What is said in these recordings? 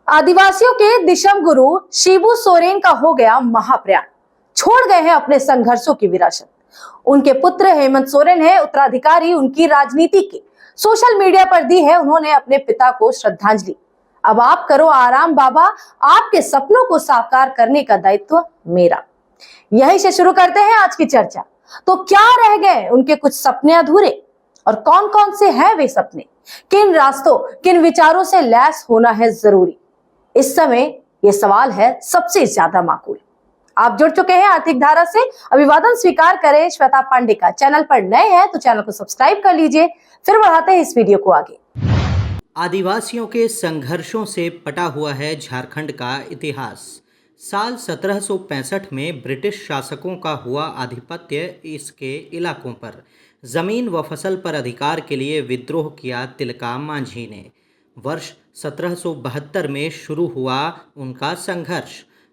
आदिवासियों के दिशम गुरु शिबू सोरेन का हो गया महाप्रयाण। छोड़ गए हैं अपने संघर्षों की विरासत। उनके पुत्र हेमंत सोरेन है उत्तराधिकारी उनकी राजनीति के। सोशल मीडिया पर दी है उन्होंने अपने पिता को श्रद्धांजलि। अब आप करो आराम बाबा, आपके सपनों को साकार करने का दायित्व मेरा। यहीं से शुरू करते हैं आज की चर्चा। तो क्या रह गए उनके कुछ सपने अधूरे, और कौन कौन से हैं वे सपने? किन रास्तों, किन विचारों से लैस होना है जरूरी? इस समय यह सवाल है सबसे ज्यादा माकूल। आप जुड़ चुके हैं आर्थिक धारा से, अभिवादन स्वीकार करें श्वेता पांडे का। चैनल पर नए हैं तो चैनल को सब्सक्राइब कर लीजिए। फिर बढ़ाते हैं इस वीडियो को आगे। आदिवासियों के संघर्षों से पटा हुआ है झारखंड का इतिहास। साल 1765 में ब्रिटिश शासकों का हुआ आधिपत्य इसके इलाकों पर जमीन व फसल पर अधिकार के लिए विद्रोह किया तिलका मांझी ने। वर्ष 1772 में शुरू हुआ उनका संघर्ष।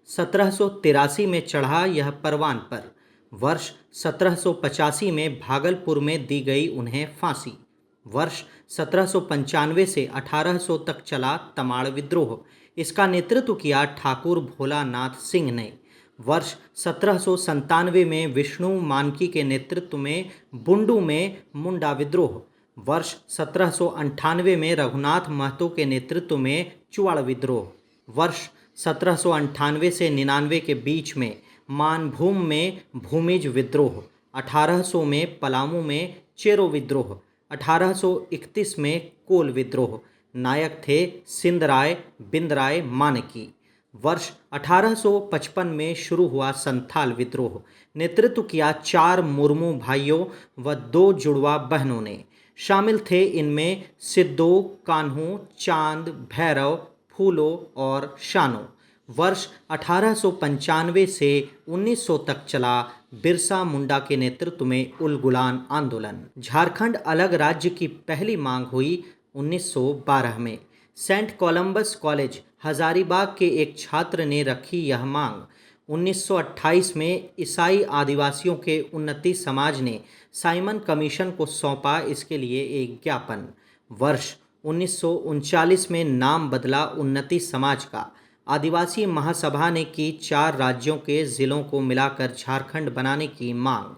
1783 में चढ़ा यह परवान पर। वर्ष 1785 में भागलपुर में दी गई उन्हें फांसी। वर्ष 1795 से 1800 तक चला तमाड़ विद्रोह। इसका नेतृत्व किया ठाकुर भोलानाथ सिंह ने। वर्ष 1797 में विष्णु मानकी के नेतृत्व में बुंडू में मुंडा विद्रोह। वर्ष 1798 में रघुनाथ महतो के नेतृत्व में चुआड़ विद्रोह। वर्ष 1798 से 99 के बीच में मानभूम में भूमिज विद्रोह। 1800 में पलामू में चेरो विद्रोह। 1831 में कोल विद्रोह। नायक थे सिंधराय बिंदराय मानकी। वर्ष 1855 में शुरू हुआ संथाल विद्रोह। नेतृत्व किया 4 मुर्मू भाइयों व 2 जुड़वा बहनों ने। शामिल थे इनमें सिद्धो, कान्हू, चांद, भैरव, फूलो और शानो। वर्ष 1895 से 1900 तक चला बिरसा मुंडा के नेतृत्व में उलगुलान आंदोलन। झारखंड अलग राज्य की पहली मांग हुई 1912 में। सेंट कोलंबस कॉलेज हजारीबाग के एक छात्र ने रखी यह मांग। 1928 में ईसाई आदिवासियों के उन्नति समाज ने साइमन कमीशन को सौंपा इसके लिए एक ज्ञापन। वर्ष 1939 में नाम बदला उन्नति समाज का। आदिवासी महासभा ने की 4 राज्यों के ज़िलों को मिलाकर झारखंड बनाने की मांग।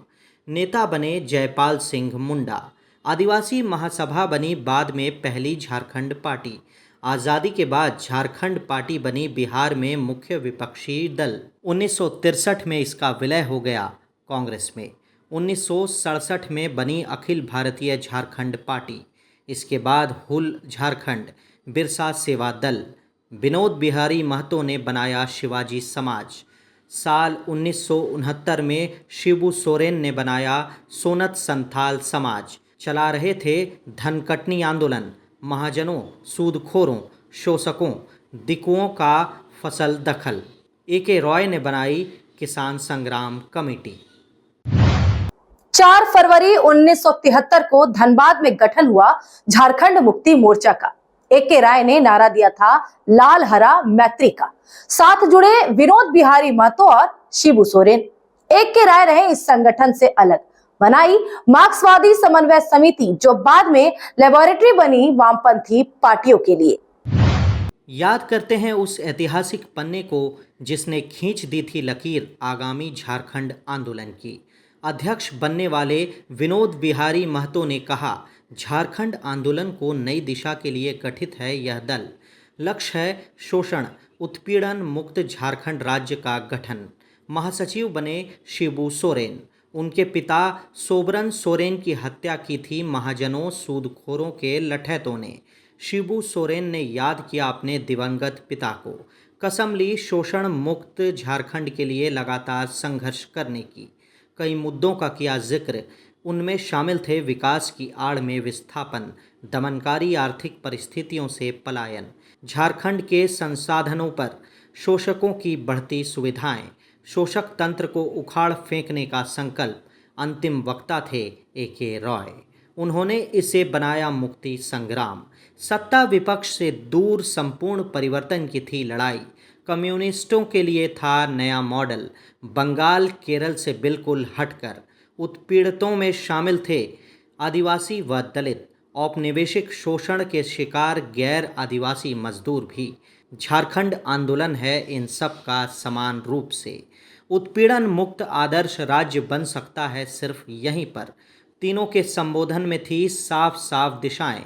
नेता बने जयपाल सिंह मुंडा। आदिवासी महासभा बनी बाद में पहली झारखंड पार्टी। आज़ादी के बाद झारखंड पार्टी बनी बिहार में मुख्य विपक्षी दल। 1963 में इसका विलय हो गया कांग्रेस में। 1967 में बनी अखिल भारतीय झारखंड पार्टी। इसके बाद हुल झारखंड, बिरसा सेवा दल। विनोद बिहारी महतो ने बनाया शिवाजी समाज। साल 1969 में शिबू सोरेन ने बनाया सोनत संथाल समाज। चला रहे थे धनकटनी आंदोलन। महाजनों, सूदखोरों, शोषकों, दिकुओं का फसल दखल। ए.के. रॉय ने बनाई किसान संग्राम कमेटी। 4 फरवरी 1973 को धनबाद में गठन हुआ झारखंड मुक्ति मोर्चा का। ए.के. राय ने नारा दिया था लाल हरा मैत्री का। साथ जुड़े विनोद बिहारी महतो और शिबू सोरेन। ए.के. राय रहे इस संगठन से अलग। बनाई मार्क्सवादी समन्वय समिति, जो बाद में लेबोरेटरी बनी वामपंथी पार्टियों के लिए। याद करते हैं उस ऐतिहासिक पन्ने को जिसने खींच दी थी लकीर आगामी झारखंड आंदोलन की। अध्यक्ष बनने वाले विनोद बिहारी महतो ने कहा, झारखंड आंदोलन को नई दिशा के लिए गठित है यह दल। लक्ष्य है शोषण उत्पीड़न मुक्त झारखंड राज्य का गठन। महासचिव बने शिबू सोरेन। उनके पिता सोबरन सोरेन की हत्या की थी महाजनों सूदखोरों के लठैतों ने। शिबू सोरेन ने याद किया अपने दिवंगत पिता को। कसम ली शोषण मुक्त झारखंड के लिए लगातार संघर्ष करने की। कई मुद्दों का किया जिक्र। उनमें शामिल थे विकास की आड़ में विस्थापन, दमनकारी आर्थिक परिस्थितियों से पलायन, झारखंड के संसाधनों पर शोषकों की बढ़ती सुविधाएं, शोषक तंत्र को उखाड़ फेंकने का संकल्प। अंतिम वक्ता थे ए.के. रॉय। उन्होंने इसे बनाया मुक्ति संग्राम। सत्ता विपक्ष से दूर संपूर्ण परिवर्तन की थी लड़ाई। कम्युनिस्टों के लिए था नया मॉडल, बंगाल केरल से बिल्कुल हटकर। उत्पीड़ितों में शामिल थे आदिवासी व दलित, औपनिवेशिक शोषण के शिकार गैर आदिवासी मजदूर भी। झारखंड आंदोलन है इन सब का समान रूप से। उत्पीड़न मुक्त आदर्श राज्य बन सकता है सिर्फ यहीं पर। तीनों के संबोधन में थी साफ साफ दिशाएं।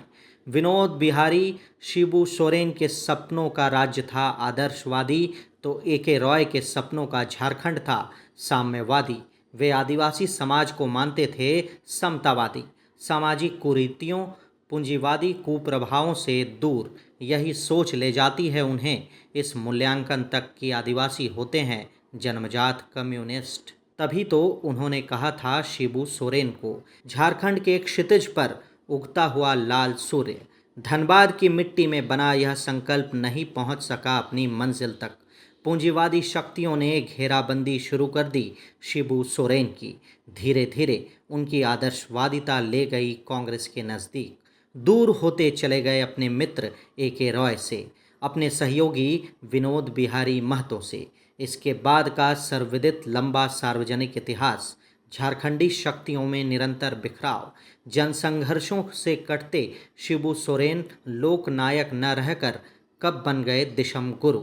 विनोद बिहारी शिबू सोरेन के सपनों का राज्य था आदर्शवादी, तो ए.के. रॉय के सपनों का झारखंड था साम्यवादी। वे आदिवासी समाज को मानते थे समतावादी, सामाजिक कुरीतियों, पूंजीवादी कुप्रभावों से दूर। यही सोच ले जाती है उन्हें इस मूल्यांकन तक कि आदिवासी होते हैं जन्मजात कम्युनिस्ट। तभी तो उन्होंने कहा था शिबू सोरेन को, झारखंड के क्षितिज पर उगता हुआ लाल सूर्य। धनबाद की मिट्टी में बना यह संकल्प नहीं पहुंच सका अपनी मंजिल तक। पूंजीवादी शक्तियों ने घेराबंदी शुरू कर दी शिबू सोरेन की। धीरे धीरे उनकी आदर्शवादिता ले गई कांग्रेस के नज़दीक। दूर होते चले गए अपने मित्र ए.के. रॉय से, अपने सहयोगी विनोद बिहारी महतो से। इसके बाद का सर्वविदित लंबा सार्वजनिक इतिहास, झारखंडी शक्तियों में निरंतर बिखराव, जनसंघर्षों से कटते शिबू सोरेन लोकनायक न रहकर कब बन गए दिशम गुरु।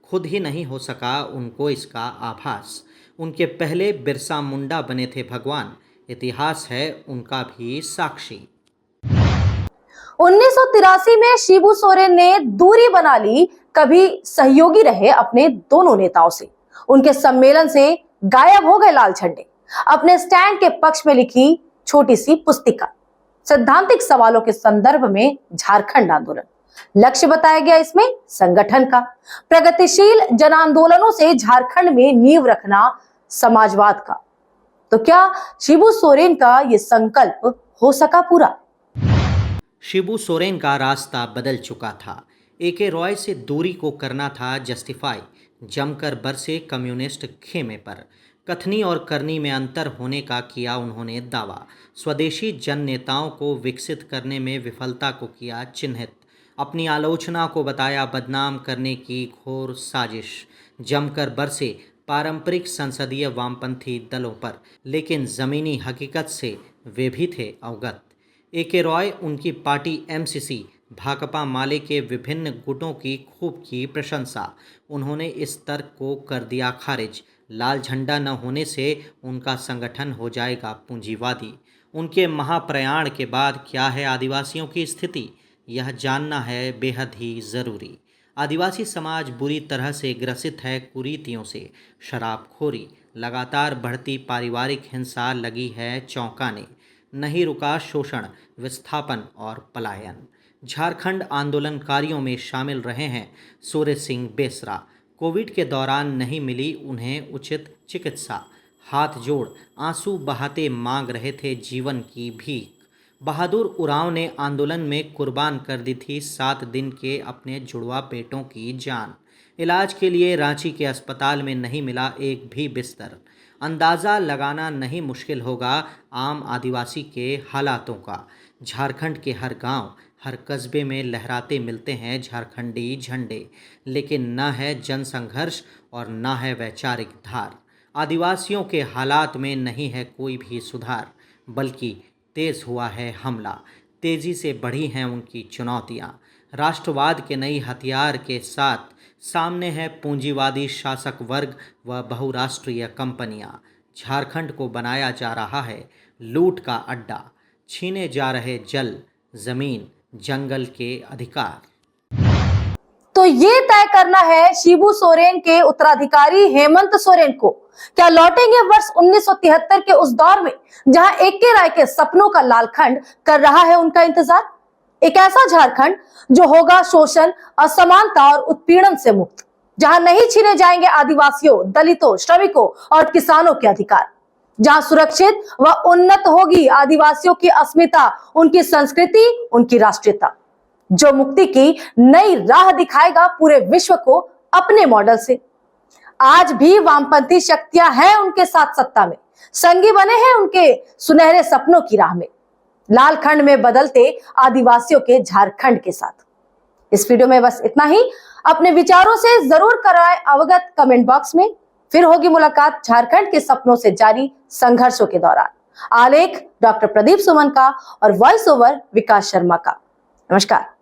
खुद ही नहीं हो सका उनको इसका आभास। उनके पहले बिरसा मुंडा बने थे भगवान। इतिहास है उनका भी साक्षी। 1983 में शिबू सोरेन ने दूरी बना ली, कभी सहयोगी रहे अपने दोनों नेताओं से। उनके सम्मेलन से गायब हो गए लाल झंडे। अपने स्टैंड के पक्ष में लिखी छोटी सी पुस्तिका, सैद्धांतिक सवालों के संदर्भ में झारखंड आंदोलन। लक्ष्य बताया गया इसमें संगठन का, प्रगतिशील जन आंदोलनों से झारखंड में नींव रखना समाजवाद का। तो क्या शिबू सोरेन का यह संकल्प हो सका पूरा? शिबू सोरेन का रास्ता बदल चुका था। ए.के. रॉय से दूरी को करना था जस्टिफाई। जमकर बरसे कम्युनिस्ट खेमे पर। कथनी और करनी में अंतर होने का किया उन्होंने दावा। स्वदेशी जन नेताओं को विकसित करने में विफलता को किया चिन्हित। अपनी आलोचना को बताया बदनाम करने की घोर साजिश। जमकर बरसे पारंपरिक संसदीय वामपंथी दलों पर, लेकिन ज़मीनी हकीकत से वे भी थे अवगत। ए.के. रॉय उनकी पार्टी एमसीसी भाकपा माले के विभिन्न गुटों की खूब की प्रशंसा। उन्होंने इस तर्क को कर दिया खारिज, लाल झंडा न होने से उनका संगठन हो जाएगा पूंजीवादी। उनके महाप्रयाण के बाद क्या है आदिवासियों की स्थिति, यह जानना है बेहद ही ज़रूरी। आदिवासी समाज बुरी तरह से ग्रसित है कुरीतियों से। शराबखोरी, लगातार बढ़ती पारिवारिक हिंसा लगी है चौंकाने। नहीं रुका शोषण, विस्थापन और पलायन। झारखंड आंदोलनकारियों में शामिल रहे हैं सूर्य सिंह बेसरा। कोविड के दौरान नहीं मिली उन्हें उचित चिकित्सा। हाथ जोड़ आंसू बहाते मांग रहे थे जीवन की भीख। बहादुर उरांव ने आंदोलन में कुर्बान कर दी थी 7 दिन के अपने जुड़वा बेटों की जान। इलाज के लिए रांची के अस्पताल में नहीं मिला एक भी बिस्तर। अंदाज़ा लगाना नहीं मुश्किल होगा आम आदिवासी के हालातों का। झारखंड के हर गांव, हर कस्बे में लहराते मिलते हैं झारखंडी झंडे, लेकिन न है जनसंघर्ष और न है वैचारिक धार। आदिवासियों के हालात में नहीं है कोई भी सुधार, बल्कि तेज़ हुआ है हमला। तेज़ी से बढ़ी हैं उनकी चुनौतियाँ। राष्ट्रवाद के नई हथियार के साथ सामने है पूंजीवादी शासक वर्ग व बहुराष्ट्रीय कंपनियां। झारखंड को बनाया जा रहा है लूट का अड्डा। छीने जा रहे जल, जमीन, जंगल के अधिकार। तो ये तय करना है शिबू सोरेन के उत्तराधिकारी हेमंत सोरेन को। क्या लौटेंगे वर्ष 1973 के उस दौर में जहां ए.के. रॉय के सपनों का लालखंड कर रहा है उनका इंतजार? एक ऐसा झारखंड जो होगा शोषण, असमानता और उत्पीड़न से मुक्त, जहां नहीं छीने जाएंगे आदिवासियों, दलितों, श्रमिकों और किसानों के अधिकार, जहां सुरक्षित व उन्नत होगी आदिवासियों की अस्मिता, उनकी संस्कृति, उनकी राष्ट्रीयता, जो मुक्ति की नई राह दिखाएगा पूरे विश्व को अपने मॉडल से। आज भी वामपंथी शक्तियां हैं उनके साथ सत्ता में, संगी बने हैं उनके सुनहरे सपनों की राह में, लालखंड में बदलते आदिवासियों के झारखंड के साथ। इस वीडियो में बस इतना ही। अपने विचारों से जरूर कराएं अवगत कमेंट बॉक्स में। फिर होगी मुलाकात झारखंड के सपनों से जारी संघर्षों के दौरान। आलेख डॉक्टर प्रदीप सुमन का और वॉइस ओवर विकास शर्मा का। नमस्कार।